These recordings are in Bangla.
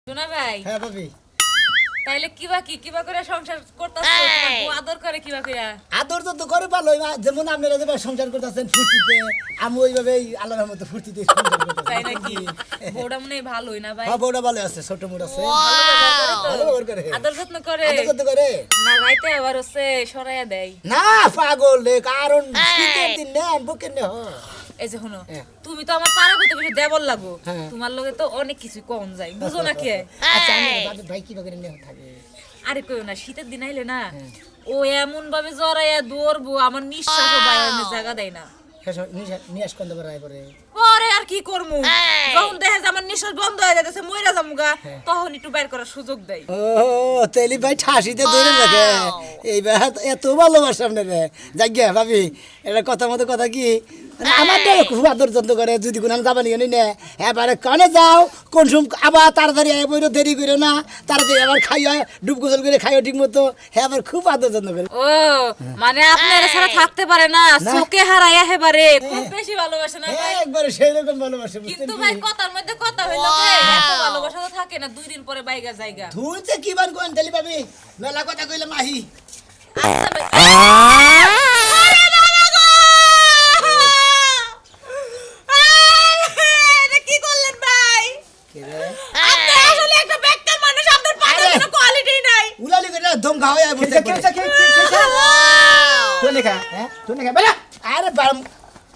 শোনা ভাই, হ্যাঁ ভাবি, তাইলে কিবা করে সংসার করতেছ? তোমার আদর করে কিবা করে? আদর তো করে ভালো, যেমন আপনারা যেভাবে সংসার করতেছেন ফুর্তিতে, আমি ওইভাবেই আল্লাহর মতো ফুর্তিতে সংসার করতেছি। তাই নাকি? বউটা মনে হয় ভালোই না ভাই? হ্যাঁ, বউটা ভালো আছে, ছোট মোট আছে, ভালো ভালো করে। আদর যত্ন করে? আদর যত্ন করে না, রাইতে আবার হচ্ছে সরাইয়া দেয়। না পাগল রে, কারণ শীতের দিন না বুকের নে এই যে শোনো, হ্যাঁ। তুমি তো আমার পাড়া করতে বেশি দেবল লাগো, হ্যাঁ। তোমার লগে তো অনেক কিছু কম যায়, বুঝো না কে? আচ্ছা আমি ভাই কি করে নে থাকে। আরে কইও না, শীতের দিন আইলে না হ্যাঁ। ও এমন ভাবে জড়াইয়া দৌড়বো, আমার নিঃশ্বাসও বাইরে জায়গা দেয় না। নিয়াস কন্দ বেড়ায় পরে পরে আর কি করবো, যখন দেখে যে আমার নিঃশ্বাস বন্ধ হয়ে যাচ্ছে, মইরা যামুগা, হ্যাঁ। তখন একটু বাইর করার সুযোগ দেয়। ও তেলি ভাই ঠাসিতে ধরে রাখে, এইবার এত ভালোবাসা আপনারে। যাক গিয়া ভাবি, এটা কথা মতো কথা কি, আমার খুব আদর যত্ন করে, যদি কোনো যাবানি জানি না এবারে কনে যাও কোন সময় আবার তাড়াতাড়ি বইরো দেরি করো না, তাড়াতাড়ি আবার খাইও, ডুব গোসল করে খাইও ঠিক মতো, হ্যাঁ আবার খুব আদর যত্ন করে। ও মানে আপনার ছাড়া থাকতে পারে না, না। চোখে হারাইয়া হেবারে খুব বেশি ভালোবাসে না ভাই? হ্যাঁ, একবারে সেই রকম ভালোবাসে, বুঝছেন কিন্তু কি? ভাই কথার মধ্যে কথা হইলো কি, এত ভালোবাসা তো থাকে না, 2 দিন পরে বাইগা জায়গা। তুই তো কি বান কোন তেলি ভাবি, মেলা কথা কইলে মাহি। আচ্ছা ভাই। আরে বাবা গো! এটা কি করলেন ভাই? কে রে? আপনি আসলে একটা বেকার মানুষ, আপনার পায়ে আরে! কোনো কোয়ালিটি নাই। উলালি করে দম খাওয়াই বসে তুই লেখা হ্যাঁ তুই লেখা বেলা আরে বাম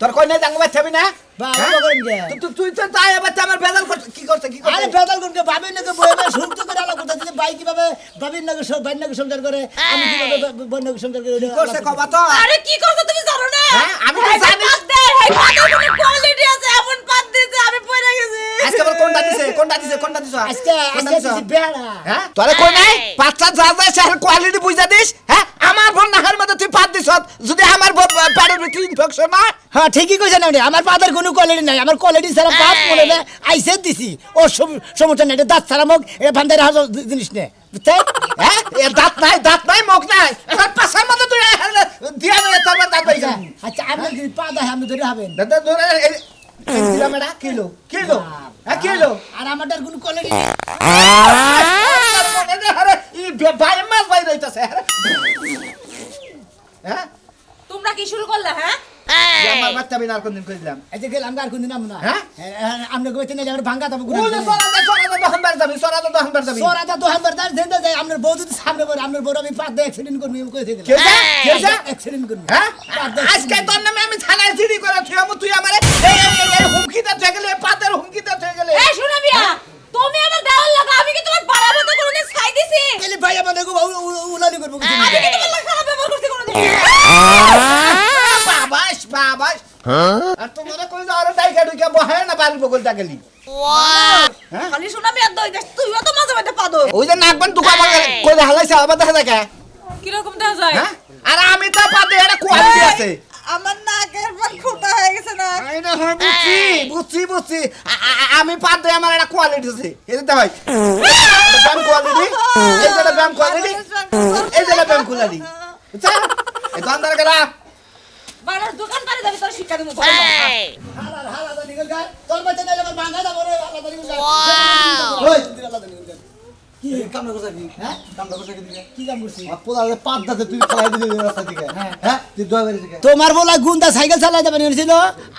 তোর কই না জাঙ্গ বাচ্চাবি না বাবা করেন গে তুই তো তাই বাচ্চা আমার বেজাল করছে কি করছে আরে বেদাল কোনকে ভাবেন নাকি বইবে শুনতে করে আলাদা কথা দিলে ভাই কিভাবে ভাবিন নাকি সব ভাই নাকি সংসার করে, আমি কিভাবে বোন নাকি সংসার করে করছে কবা তো আরে কি করছো তুমি জানো না? হ্যাঁ, আমি তো এই যে জানি। পাত দেয়, এই পাতের কোনো কোয়ালিটি আছে, এমন পাত দিয়েছে আমি পড়ে গেছি। আজকে আবার কোনটা দিছে আজকে আজকে দিছি বেড়া হ্যাঁ তোরে কই নাই বাচ্চা যা যায় সে কোয়ালিটি বুঝা দিস হ্যাঁ আমার বোন নাহার মধ্যে তুই পাত দিছ যদি আমার পেটের ভিতরে ইনফেকশন না হ্যাঁ ঠিকই কইছেন আপনি, আমার পাদের কোনো কোয়ালিটি নাই, আমার কোয়ালিটি ছাড়া পাত মনে না আইসে দিছি ও সমস্যা নাই, এটা দাঁত ছাড়া মুখ, এটা ভান্ডারে হাজার জিনিস নে বুঝছেন। হ্যাঁ এর দাঁত নাই মুখ নাই এবার পাছার মধ্যে তুই দিয়া না তোর দাঁত পাই যা আচ্ছা আপনি যদি পা দেয় আপনি ধরে হবেন দাদা ধরে দিলাম এটা কিলো হ্যাঁ কিলো আর আমারটার কোনো কোয়ালিটি নেই। তোমরা কি শুরু করলা? হ্যাঁ এই যে গেলাম আর কোনদিন নাম না হ্যাঁ? আপনি কইতে না আমার ভাঙ্গা তবে সোরাটা তো হামবার দার দেন দেয় আপনার বউ যদি সামনে পড়ে আপনার বউ আমি পাত দিয়ে অ্যাক্সিডেন্ট করবি আমি কইতে দিলাম অ্যাক্সিডেন্ট করবি আজকে তোর নামে আমি থানায় জিডি করে তুই আমার হুমকিতে থেকে গেলে পাতের হুমকিতে থেকে গেলে এই শোনো মিয়া, তুমি আমার দেওয়াল লাগা, আমি কি তোমার পাড়ার মতো কোনোদিন ছাই দিছি? গেলে ভাই আমাদের উলালি করবো কিছু আমি কি তোমার লাগে খারাপ ব্যবহার করছি কোনোদিন? বাবাস আর তোমরা কই যাও আরে ডাইকা ডুইকা বহে না বাড়ি বগলটা গেলি খালি শোনা মিয়া দই দেখ, তুইও তো মাঝে মাঝে পাদো। ওই যে নাকবান দুকা কই হালাইছে আবার দেখা দেখে কি রকম দেখা যায়? হ্যাঁ আর আমি তো পাতে এটা কোয়ালিটি আছে আমার নাকের পান খোটা হয়ে গেছে না। এটা হয় বুঝছি আমি পাত দেই আমার একটা কোয়ালিটি আছে এটা হয় ব্যাম কোয়ালিটি এই যে ব্যাম কোয়ালিটি এই যে ব্যাম কোয়ালিটি বুঝছা এই দোকানদার গেলা বাড়ার দোকান পারে যাবি তোর শিক্ষা দেবো। হালা নিকল গায় তোর বাচ্চা নাইলে আমার ভাঙ্গা দাও রে আলাদা নিকল গায় ওই আলাদা নিকল গায় কি কামনা করছ কি হ্যাঁ কামনা করছ কি দিকে কি কাম করছিস পোলালে পাত দাতে তুই ফলাই দিলি রাস্তা দিকে হ্যাঁ তুই দোয়া করে দিকে তোমার বলা গুন্ডা সাইকেল চালাতে পারি হয়েছিল,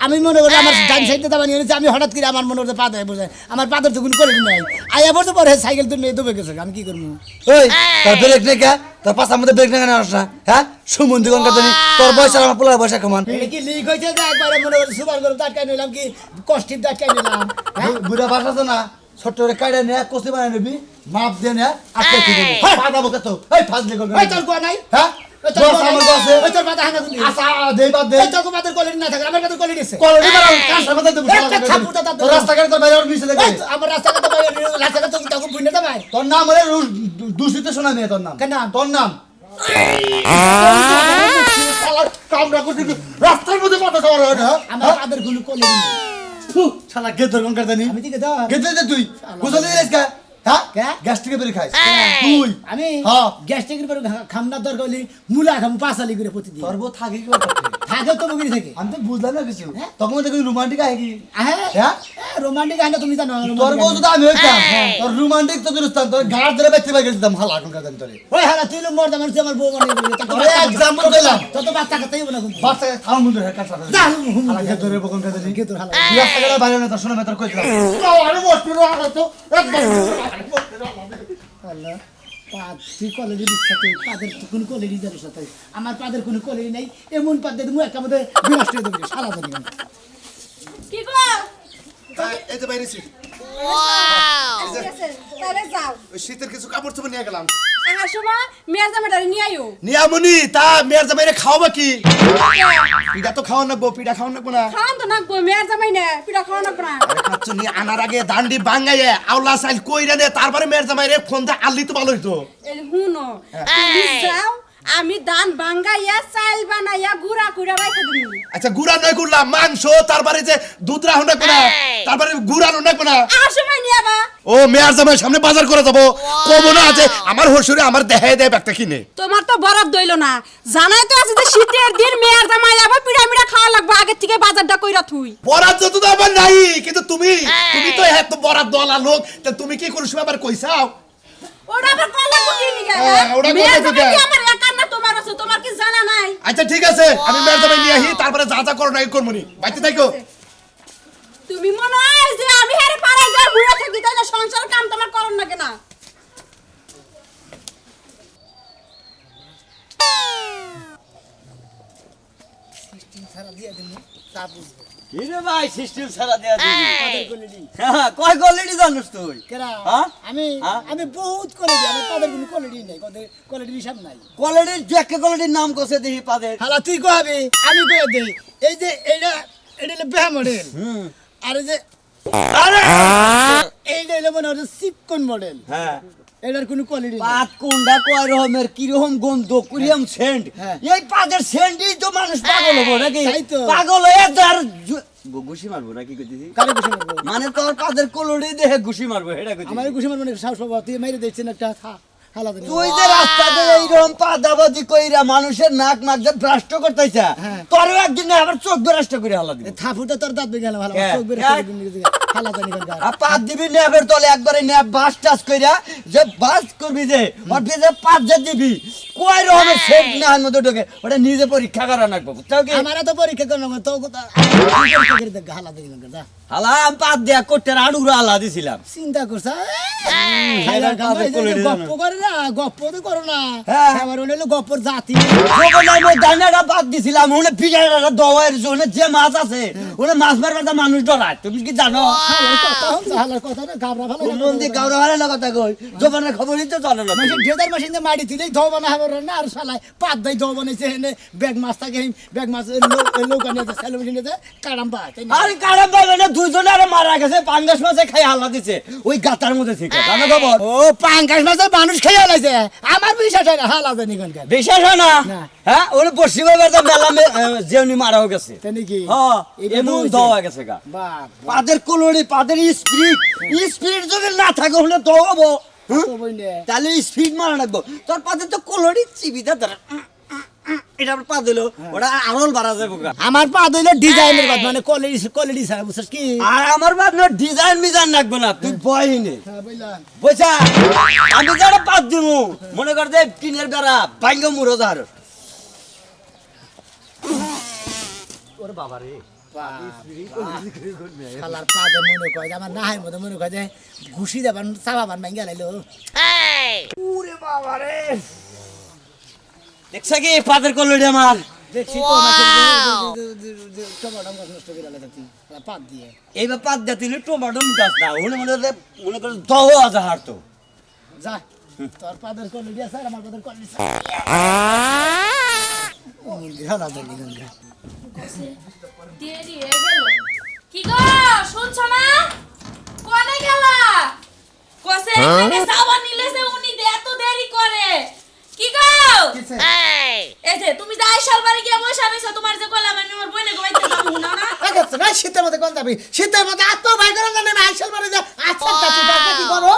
আমি মনে করি আমার ডান সাইডে দাবানি হয়েছে, আমি হঠাৎ করে আমার মনে করতে পা দেয় বোঝায় আমার পাদের তো কোনো কোয়ালিটি নাই, আইয়া বলতে পরে সাইকেল তো নিয়ে দবে গেছে, আমি কি করবো। ওই তোর ব্রেক নেই কে তোর পাশার মধ্যে ব্রেক নেই কেন আসছ না হ্যাঁ সুমন্দি কোন কথা তোর বয়স আর আমার পোলার বয়স কেমন এটা কি লিক হয়েছে যে একবারে মনে করি সুপার করে আটকাই নিলাম কি কষ্টিপ আটকাই নিলাম, হ্যাঁ বুড়া বাস আছে না ছোট্ট করে কাইডা নিয়ে কষি বানাই নিবি মাপ দিয়ে নিয়ে আটকে দিবি পাতা বকে তো এই ফাজলি করবি ওই তোর কোয়া নাই হ্যাঁ ওই তোর বস কোয়া আমার নাই? বসে ওই তোর পাতা হানা গুলি আসা দেই বাদ দে এই তোর পাতার কোয়ালিটি না থাকে আমার পাতার কোয়ালিটি আছে কলনি মারা কাঁচা মাথা দেবো একটা থাপ্পড় দাও, তোর রাস্তাঘাটে তোর বাইরে মিশে লাগে এই তো আমার রাস্তাঘাটে বাইরে রাস্তাঘাটে তোকে বুঝতে দেবে তোর নাম হলে দূষিত শোনা মেয়ে তোর নাম কেন নাম? তোর নাম কামড়া করছি রাস্তার মধ্যে মাথা খাওয়ার হয় না আমার পাদের গুলো কোয়ালিটি নেই, শালা গেদর কঙ্কার জানি আমি দিকে দাও গেদর তুই গোসল দিলিস কা হ্যাঁ কে? গ্যাস্ট্রিকের বেরি খাইস তুই আমি হ্যাঁ। গ্যাস্ট্রিকের পরে খামনা দরকার হলে মুলা খাম পাঁচালি করে প্রতিদিন তোর বউ থাকে কি ব্যাপারটা? থাকে তো বগিরি থাকে আমি তো বুঝলাম না কিছু হ্যাঁ? তখন দেখি রোমান্টিক আহে কি হ্যাঁ হ্যাঁ? রোমান্টিক আইনা তুমি জানো তোর বউ যদি আমি হইতাম তোর রোমান্টিক তো দূরস্থান তোর গাড় ধরে বেঁচে বেঁচে দিতাম হালা এখনকার দিন তোরে ওই হালা তুই মোর জামার তুই আমার বউ মানে তোরে এক্সাম্পল দিলাম তত বাচ্চা কাটাই না কিন্তু বাচ্চা খাওয়া মুন্ডে হ্যাঁ কাটা যা হালা খেয়ে ধরে বকন খেতে দিন কে তোর হালা তুই রাস্তাঘাটে বাইরে না তোর শোনা মেয়ে তোর কই দিলাম আরে বসতে রাখা তো আল্লাহ তুই কলেজে বিশ্বাস তুই পাদের কোনো কলেজই জানিস না তুই আমার পাদের কোনো কলেজ নাই এমন পাদ দিয়ে মুখ একটা মধ্যে বিনষ্ট হয়ে দেবে সারা জানি কি গো এই যে বাইরেছি তাহলে যাও ওই শীতের কিছু কাপড় চোপড় নিয়ে গেলাম আহার সময় মেয়ের জামাটারে নিয়ে আইও নিয়ামনি তা মেয়ের জামাইরে খাওয়াবা কি পিঠা তো খাওয়া নাকবো পিঠা খাওয়া নাকবো না খাওয়ান তো নাকবো মেয়ের জামাই না পিঠা খাওয়া নাকবো না আরে খাচ্ছ নি আনার আগে দান্ডি বাঙ্গাইয়ে আওলা সাইল কইরা নে তারপরে মেয়ের জামাইরে ফোন দা আনলি তো ভালো হইতো এই হুনো তুমি যাও আমি দান বাঙ্গাইয়া চাল বানাইয়া গুড়া কুড়া রাখা দিবি আচ্ছা গুড়া নয় করলাম মাংস তারপরে যে দুধ রাহু না কোনা তারপরে গুড়া না কোনা আহার সময় নিয়ে আবা ও মেয়ের জামাইয়ের সামনে বাজার করে যাবো কব না আছে আমার হসুরে আমার দেখায় দেয় একটা কিনে তোমার তো বরফ দইলো না জানাই তো আছে যে শীতের দিন মেয়ের জামাই আবার পিঠা মিঠা খাওয়া লাগবে আগের থেকে বাজারটা কইরা থুই বরাত যত তো আমার নাই কিন্তু তুমি তো এত বরাত দলা লোক তা তুমি কি করছ আবার কইছাও ওটা আবার কলা কুটি নিয়ে ওটা কলা মেয়ের কুটি। জামাই কি আমার একার না তোমার আছে তোমার কি জানা নাই আচ্ছা ঠিক আছে আমি মেয়ের জামাই নিয়ে আহি তারপরে যা যা করো না করমুনি বাইতে থাকো তুমি মনে হয় যে আমি হারে পাড়ায় যা বুড়া থাকি তাই না সংসারের কাম তোমার করন না কেনা সারা দিয়ে দিমু তা বুঝবো কিরে ভাই সিস্টেম ছাড়া দেয়া দিবি পাদের কলেজি হ্যাঁ কয় কোয়ালিটি জানিস তুই কেরা হ্যাঁ? আমি হ্যাঁ? আমি বহুত কলেজি আমার পাদের কোনো কলেজি নাই কলেজির হিসাব নাই কোয়ালিটির একটা কোয়ালিটির নাম কষে দেখি পাদের হালা তুই কহাবি আমি কয়ে দেই এই যে এটা এটা হলো বেহা মডেল আর এই যে এইটা হলো মনে হচ্ছে সিপকন মডেল হ্যাঁ এটার কোনো কোয়ালিটি নেই পাত কুন্ডা কয় রকমের কিরকম গন্ধ কুরিয়াম সেন্ট হ্যাঁ। এই পাদের সেন্টই তো মানুষ পাগল হবো নাকি তাই তো। পাগল হয়ে তার ঘুষি মারবো নাকি কইতেছি কারে গুছি মারবো মানে তোর পাদের কোলড়ি দেখে ঘুষি মারবো এটা কইতেছি আমার গুছি মারবো না সাহস পাবো তুই মেরে দেখছেন একটা হালা দেন তুই যে রাস্তাতে এইরকম পাদাবাদি কইরা মানুষের নাক নাক যে ভ্রষ্ট করতেছা হ্যাঁ। তোরও একদিন না আবার চোখ ভ্রষ্ট করে হালা দিবি থাপুটা তোর দাঁত বেগে গেল ভালো হ্যাঁ। চোখ বের হ্যাঁ। হালা জানি কার আর পাত দিবি নেবের তলে একবারে নেব বাস টাস কইরা যে বাস করবি যে ওর যে পাত যে দিবি কই রকমের সেট না হার মধ্যে ঢোকে ওটা নিজে পরীক্ষা করা লাগবে বুঝছো কি আমার তো পরীক্ষা করলাম তো কথা পরীক্ষা করে দেখ হালা দেখ যা হালা আমি পাত দেয়া কোটের আড়ুরা হালা দিছিলাম চিন্তা করছ হেলার কাজে কোলে দিলাম। গপ্প করে না গপ্প তো করো না হ্যাঁ। আমার হলো গপ্পর জাতি সকালে আমি দানাটা পাত দিছিলাম ওনে পিজাটা দওয়ার জন্য যে মাছ আছে ওনে মাছ মারবার তো মানুষ ডরায় তুমি কি জানো হালার কথা না গাবরা ভালো মন্দির গাউরা হারে না কথা কই জবানের খবরই তো জানো না মেশিন ড্রেজার মেশিন দিয়ে মাটি দিলেই ধোয়া বানা হবে না আর শালায় পাত দেয় ধোয়া বানাইছে এনে ব্যাগ মাছ থাকে ব্যাগ মাছ নৌকা নিয়ে স্যালো মেশিন নিয়ে কারাম বা আরে কারণ ভাবে না দুইজনে আরে মারা গেছে পাঙ্গাস মাছে খাই হাল্লা দিছে ওই গাতার মধ্যে থেকে জানো খবর ও পাঙ্কাশ মাছের মানুষ খেয়ে লাইছে আমার বিশ্বাস হয় না হালা জানি কোনকার বিশ্বাস হয় না না। হ্যাঁ ওরে পশ্চিম বাংলাতে মেলা যেউনি মারাও গেছে তাই নাকি হ্যাঁ এটা এমন হয়েছে। দেওয়া গেছে গা বাপ পাদের কোলড়ি পাদের স্পিড যদি না থাকে হলে দৌড়াবো তো বইনে তাহলে স্পিড মারা লাগবো তোর পাদের তো কোলড়ি চিবিতে ধরে এটা পা দিল ওটা আরল বাড়া যাবো গা। আমার পা দইলে ডিজাইনের কথা মানে কোয়ালিটি ছাড়া বুঝছিস কি আর আমার বাদ ডিজাইন মিজাইন লাগবে না তুই বয়হিনে হ্যাঁ বুঝলাম বুঝছা আমি যারা পাত দিব মনে কর যে টিনের বেড়া ভাঙ্গ মুড়ো যার ওরে বাবা রে খালার পাদে মনে কয় যে আমার নাহের মধ্যে মনে কয় যে ঘুষি দেবান চাবাবান ভাঙ্গা লাইলো ওরে বাবা রে দেখছ কি পাতের কলড়ি আমার দেখছি তো মাছের টমাটো গাছ নষ্ট করে লাইছে তুই পাত দিয়ে এইবার পাত দিয়ে তুই টমাটো গাছ না মনে করে দহ আছে হারতো যা তোর পাদের কোয়ালিটি আছে আর আমার পাদের কোয়ালিটি হালা জানি কোনকার দেরি হয়ে গেল কি গো শুনছো না কোনে গেলা কোসে এখানে সাবান নিলে সে উনি দে এত দেরি করে কি গো এই যে তুমি যাই শালবাড়ি গিয়ে বসে আনিছো তোমার যে কলা মানে আমার বইনে গোবাইতে যাবো না না আচ্ছা না শীতের মধ্যে কোন যাবি শীতের মধ্যে আত্ম ভাই করে না আইসাল মারে যা আচ্ছা কি করো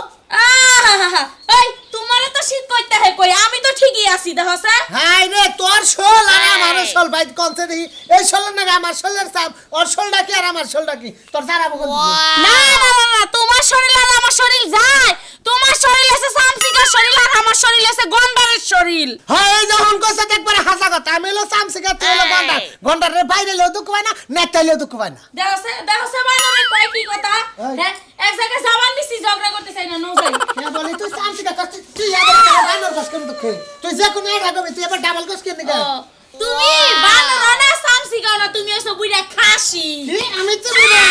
দিতাছি দেখছে হাই রে তোর শোল আর আমার শোল ভাই কোনছে দেখি এই শোল না আমার শোলের চাপ ওর শোলটা কি আর আমার শোলটা কি তোর সারা বকল না না না না তোমার শরীর আর আমার শরীর যায় তোমার শরীর আছে সামসিকার শরীর আর আমার শরীর আছে গন্ডারের শরীর হ্যাঁ এই যখন কইছে একবার হাসা কথা আমি হলো চামচিকা তুই হলো গন্ডার গন্ডারের বাইরে লেও দুঃখ পায় না নেতাইলেও দুঃখ পায় না দেখছে বাইরে কয় কি কথা হ্যাঁ এক জায়গায় যাবার নিছি ঝগড়া করতে চাই না নো যাই কে বলি তুই চামচিকা তুই আবার বানর গাছ কেন দুঃখ তুই যে কোনো এক আগে তুই আবার ডাবল গাছ কেন নিগা তুমি বানর না সামসিকা না তুমি এসে বুইরা খাসি কি আমি তো বুঝা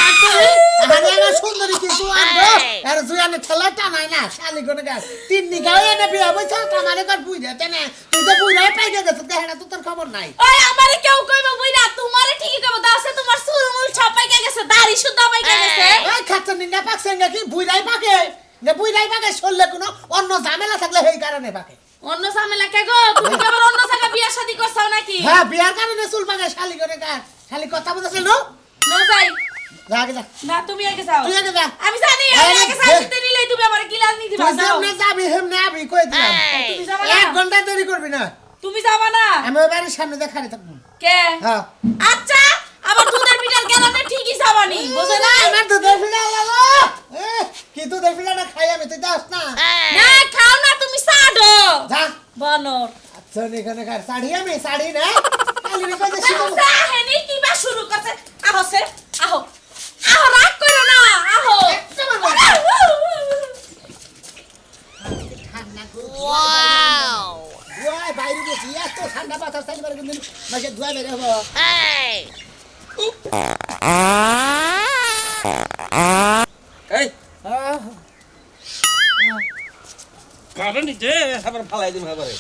আমি আমার সুন্দরী কিছু আনবো আর জুয়ানে ঠেলাটা নাই না শালি কোনে গাছ তিন নিগা এনে বিয়া বইছা আমারে কর বুই দেতে না তুই তো বুইরাই পাইগে গেছ দেহটা তো তোর খবর নাই ওই আমারে কেউ কইবা বুইরা তোমারে ঠিকই কইবা দাসে তোমার চুলমুল ছাপাইকে গেছে দাড়ি সুদ্ধা পাইকে গেছে এই খাচ্ছেন নিনা পাকছেন নাকি বুইরাই পাকে না বুইরাই পাকে শুনলে কোনো অন্য ঝামেলা থাকলে এই কারণে পাকে অন্য ঝামেলা কে গো তুমি কি আবার অন্য জায়গা বিয়া শাদী করছাও নাকি হ্যাঁ বিয়ার কারণে চুল পাকে শালি করে গাছ শালি কথা বলতেছিল নো যাই যা আগে যা না তুমি আগে যাও তুই আগে যা আমি জানি আমি আগে সাথে নিলেই তুমি আমার গিলাস নিতে তুই পারো যেমনে যাবি হেমনে আবি কই দিলাম তুমি যাবা 1 ঘন্টা দেরি করবি না তুমি যাবা না আমি বাড়ির সামনে দেখারে থাকবো কে হ্যাঁ আচ্ছা আবার দুধের পিঠার গেলাতে ঠিকই যাবানি বুঝো না আমার দুধের ফিলা লালো কি দুধের ফিলাটা খাই আমি তুই দাস না না খাও না তুমি সাডো যা বানর আচ্ছা এখানে কার শাড়ি আমি শাড়ি না কালি রে কইতে শিখো দেখো হেনি কিবা শুরু করছে আহছে আহো আহো রাগ করো না আহো ওয়াও ওয়াই বাইরে গেছি এত ঠান্ডা বাতাস চাইলে পারে কিন্তু মাঝে ধোয়া বের হবো এই কারণ নিচে আবার ফালাই দিন খাবারে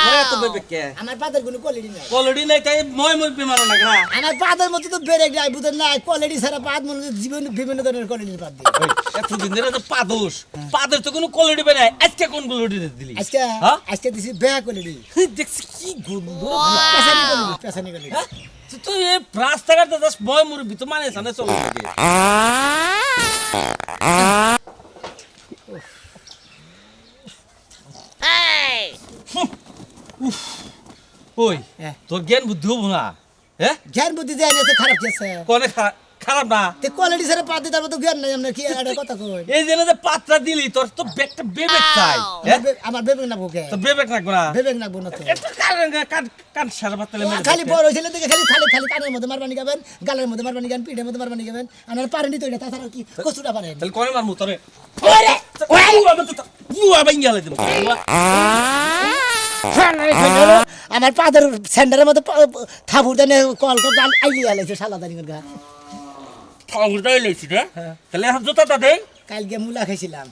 হ্যাঁ তো বেবে কে আমার পাদের কোনো কোয়ালিটি নাই কোলডি নাই তাই মই মই বিমানো না গরা আমার পাদের মতো তো বেড়ে যায় বুঝেন না কোয়ালিটি ছাড়া পাদ মনে হয় জীবন বিভিন্ন ধরনের কোয়ালিটির পাদ দিই এত দিন ধরে তো পাদোস পাদের তো কোনো কোলডি বানাই আজকে কোন কোলডি দিলি আজকে হ্যাঁ? আজকে দিছি বেয়া কোয়ালিটি দেখছি কি গন্ধ পেছানি কোয়ালিটি তুই এই রাস্তাঘাটে যাস মই মুরবি তো মানে সামনে চলে ওই হ্যাঁ। তোর জ্ঞান বুদ্ধি হবো না হ্যাঁ জ্ঞান বুদ্ধি দেয় না তো খারাপ গেছে কোনে খারাপ না তে কোয়ালিটি ছাড়া পাদ দিতে তো জ্ঞান নাই আমরা কি একটা কথা কই এই যে যে পাত্রা দিলি তোর তো একটা বেবেক চাই হ্যাঁ আমার বেবেক না বুকে তো বেবেক রাখবো না বেবেক না বোনা তো এটা কান কান সারা পাতলে মেরে খালি বড় ছেলে থেকে খালি খালি খালি কানের মধ্যে মারবানি গাবেন গালের মধ্যে মারবানি গান পিঠের মধ্যে মারবানি গাবেন আমার পারেনি তো এটা তাছাড়া কি কচুটা পারেন তাহলে কোনে মারমু তোরে ওরে বুয়া বাইঙ্গালে দিম আমার পাদের সেন্টারের মধ্যে থাপুর দেনে কল কল গান আইলি আলাইছে সালাদানি গা ঠাকুর দাই লইছি রে তাহলে এখন জুতাটা দে কালকে মুলা খাইছিলাম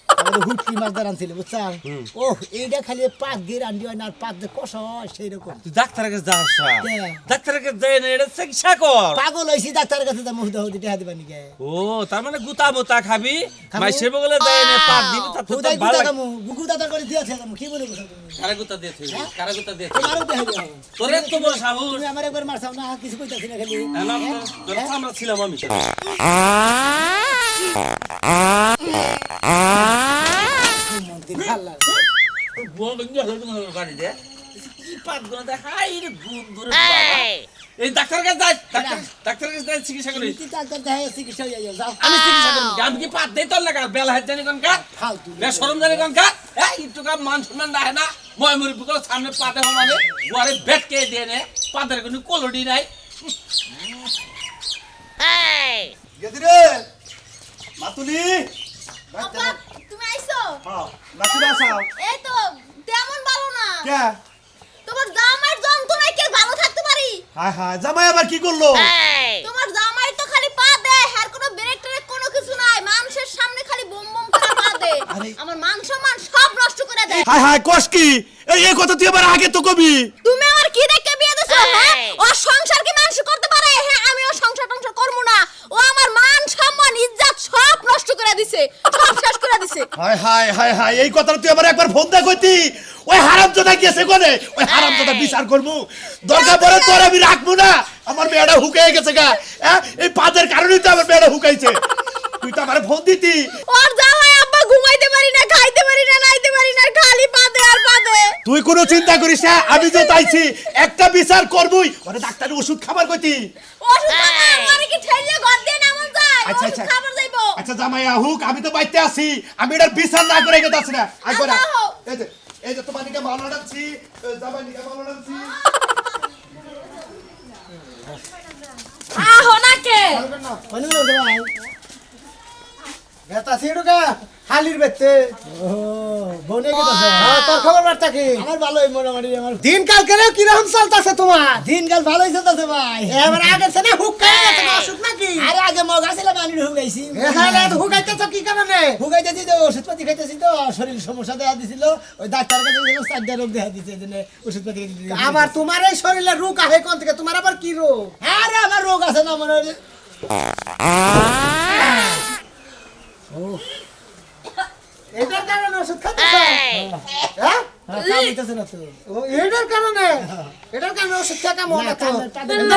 আমাদের হুটকি মাছ দাঁড়ান ছিল বুঝছাম ও এইটা খালি পাক দিয়ে রান্দি হয় না আর পাক দিয়ে কষা হয় সেই রকম তুই ডাক্তারের কাছে যাস না কে? ডাক্তারের কাছে যাই না এটা চিকিৎসা কর পাগল হয়েছি ডাক্তারের কাছে যা মুহূর্তে হতে টেহা দিবানি গে ও তার মানে গুতা মুতা খাবি খাবো। মাই সেবে বলে যাই না পাত দিবি তা তো খুদাই ভালো গুদা লাগে। কামু গুদা তার করে দিয়েছে কামু কি বলে বুঝা তুমি কারা গুতা দিয়ে থইবি কারা গুতা দিয়ে তোমারও টেহা দিও তোরে তো বড় সাহস তুমি আমার একবার মারছাও না কিছু কইতাছি না খালি আমরা ছিলাম আমি মন্দির ভাল্লা বুয়া বাইঙ্গালে দিম গাড়ি দে কি পাত গুনা দে হাই রে গুণ ধরে বাবা এই ডাক্তারের কাছে যাই ডাক্তারের কাছে যাই চিকিৎসা করি কি ডাক্তার দেখাই চিকিৎসা হইয়া যাও আমি চিকিৎসা করি আমি কি পাত দেই তোর লাগা বেলা হাত জানি কোন কা ফালতু বে শরম জানি কোন কা এই একটু কা মান সম্মান রাখে না মই মরি বুকর সামনে পাতে হমানে গুয়ারে বেট কে দিয়ে নে পাতের কোনো কোলডি নাই গেদিরে মাতুলি আপা তুমি আইছো হ্যাঁ বাকি বাসাও এই তো তেমন ভালো না কে তোমার জামাইয়ের যন্ত্রণায় কে ভালো থাকতে পারি হায় হায় জামাই আবার কি করলো তোমার জামাই তো খালি পা দেয় আর কোনো ব্রেক ট্রেক কোনো কিছু নাই মানুষের সামনে খালি বম বম করে পা দেয় আরে। আমার মান সম্মান সব নষ্ট করে দেয় হায় হায় কস কি এই কথা তুই আবার আগে তো কবি তুমি আমার কি দেখে বিয়ে দিছো হ্যাঁ ও সংসার কি মানুষ করতে পারে হ্যাঁ আমি ও সংসার টংসার করব না ও আমার মান সম্মান ইজ্জত সব নষ্ট করে দিছে সব শেষ করে দিছে হায় হায় হায় হায় এই কথাটা তুই আবার একবার ফোন দে কইতি ওই হারামজাদা গেছে কোনে ওই হারামজাদা বিচার করবো দরকার পড়ে তোর আমি রাখবো না আমার মেয়েটা হুকাই গেছে গা হ্যাঁ এই পাদের কারণেই তো আমার মেয়েটা হুকাইছে তুই তো আমার ফোন দিতি ওর জামাই আব্বা ঘুমাইতে পারি না খাইতে পারি না নাইতে পারি না খালি পা দেয় আর পা দেয় তুই তুই কোনো চিন্তা করিস না, আমি যে তাইছি একটা বিচার করবই। ওরে ডাক্তারের ওষুধ খাবার কইতি। ওষুধ খাবো আমারে কি ঠেলে ঘর দিয়ে নামন যায় আচ্ছা, ওষুধ আচ্ছা। খাবার যাইবো আচ্ছা জামাই আহুক, আমি তো বাইতে আছি, আমি এটার বিচার না করে গেতে আছি না। আইবো না। আচ্ছা, হোক। এই যে তোমার দিকে মাল আনাচ্ছি, জামাই দিকে মাল আনাচ্ছি। আহো না কে বেতা সিড়ুকা হালির বেতে ও বনে গেছে তোর খবর বার্তা কি আমার ভালোই মোটামুটি আমার দিনকাল কেন কি রকম চলতেছে তোমার দিনকাল ভালোই চলতেছে ভাই এবার আগে সে না হুকাই আছে না অসুখ নাকি আরে আগে মগ আছিল পানি হুকাইছি হ্যাঁ তো হুকাইতেছ কি কারণে হুকাইতেছি তো ওষুধপাতি খাইতেছি তো শরীর সমস্যা দেখা দিছিল ওই ডাক্তার কাছে গেলাম চারটা রোগ দেখা দিছে এজন্য ওষুধপাতি খাইতে আবার তোমার এই শরীরে রোগ আহে কোন থেকে তোমার আবার কি রোগ আরে আমার রোগ আছে না মনে এটার কারণে ওষুধ খাচ্ছিস হ্যাঁ খাইতেছ না তো ও এটার কারণে ওষুধ খাওয়া মন না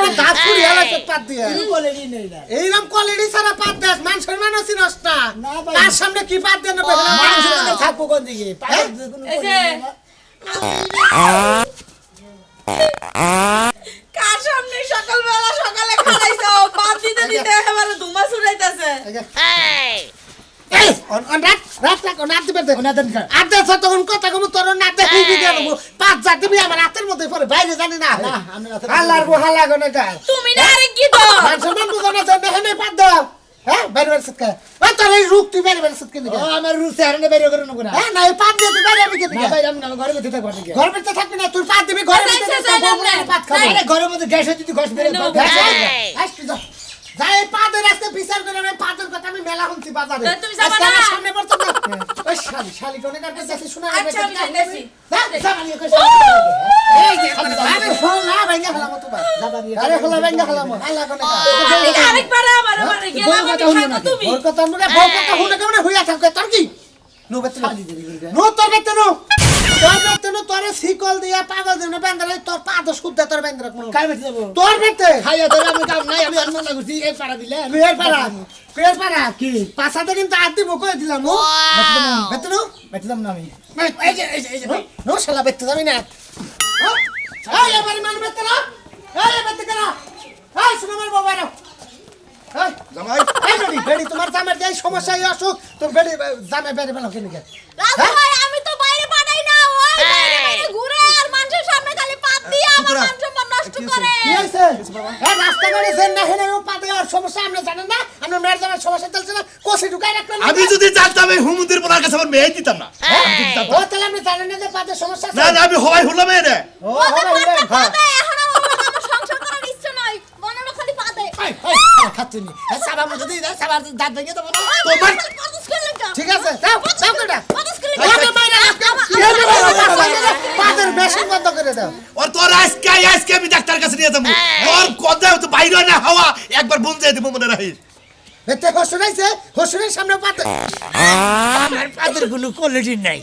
তো দাঁত ফুরিয়ে গেছে পাত দিয়ে কোয়ালিটি নেই না এইরকম কোয়ালিটি ছাড়া পাত দেখ মানুষের মানুষই নষ্ট না তার সামনে কি পাত দেন না মানুষের মধ্যে থাকবো কোন দিকে এই যে কার সামনে সকালে খাইছো বাদ দিতে দিতে একেবারে ধুমা ছুড়াইতাছে তুমি না আরে কি দাও আমার রুচি হারনে বাইরে করে না ঘরের থাকবি না তুই পাত দিবি ঘরের ঘরের মধ্যে গ্যাস যদি ঘষ বেড়ে যাই পাদের আজকে বিচার করে আমি পাদের কথা আমি মেলা শুনছি বাজারে তুমি যাবা না? সামনে পড়ছ না ওই শালি কোনে কাছে যাচ্ছে শোনা আচ্ছা আমি যাইতেছি এই যে আরে ফোন না ভাঙা ফেলাম তো ভাই আরে ফোলা ভাঙা ফেলাম আল্লাহ কোনে আরেকবার আমার গেলাম আমি খাবো তুমি ওর কথা মনে বউ কথা শুনে কেমন হইয়া থাকে তোর কি নো বেতে নো তোর বেতে নো তোরে শিকল দিয়া পাগল দিনে বেঙ্গলে তোর পা দশ কুদ্দা তোর বেঙ্গলে কাই বেতে যাব তোর বেতে খাইয়া ধরে আমি কাম নাই আমি অন্য লাগুছি এই পাড়া দিলে এর পাড়া কি পাছাতে কিন্তু আদি বকই দিলাম নো বেতে দাম না আমি এই যে নো শালা বেতে যাবি না এই এবারে মান বেতে না এই বেতে করা এই শুনো আমার বাবা রে এই জামাই এই বেড়ি তোমার জামার যে সমস্যা এই অসুখ তুমি বেড়ি জামে বেড়ি বেলা কেন কে রাজু ভাই আমি তো বাইরে পাঠাই না ওই বাইরে ঘুরে আর মানুষের সামনে খালি পাত দিয়ে আমার মান সম্মান নষ্ট করে কি হইছে এই রাস্তা গাড়ি যেন না হেনে ও পাতে আর সমস্যা আমরা জানেন না আমরা মেয়ের জামার সমস্যা চলছে না কোসি ঢুকাই রাখবেন আমি যদি জানতাম এই হুমুদের বোনার কাছে আমার মেয়ে দিতাম না। ও তাহলে আপনি জানেন না যে পাতে সমস্যা আছে না না আমি হওয়াই হলাম এই রে। ও হবে পাতে এখন আমার সংসার করার ইচ্ছে নাই মনে খালি পাতে খাচ্ছিনি সাবা মধ্যে দিই সাবা দাঁত ভেঙে দেবো না তোমার ঠিক আছে দাও দাও কেডা পাতের বেশি বন্ধ করে দাও ওর তোর আজকে আমি ডাক্তার কাছে নিয়ে যাবো। তোর কথা তো বাইরে না হাওয়া একবার বুঝে দেবো মনে রাখিস। এতে হসুরাইছে হসুরের সামনে পাতে আমার পাতের কোনো কোয়ালিটি নাই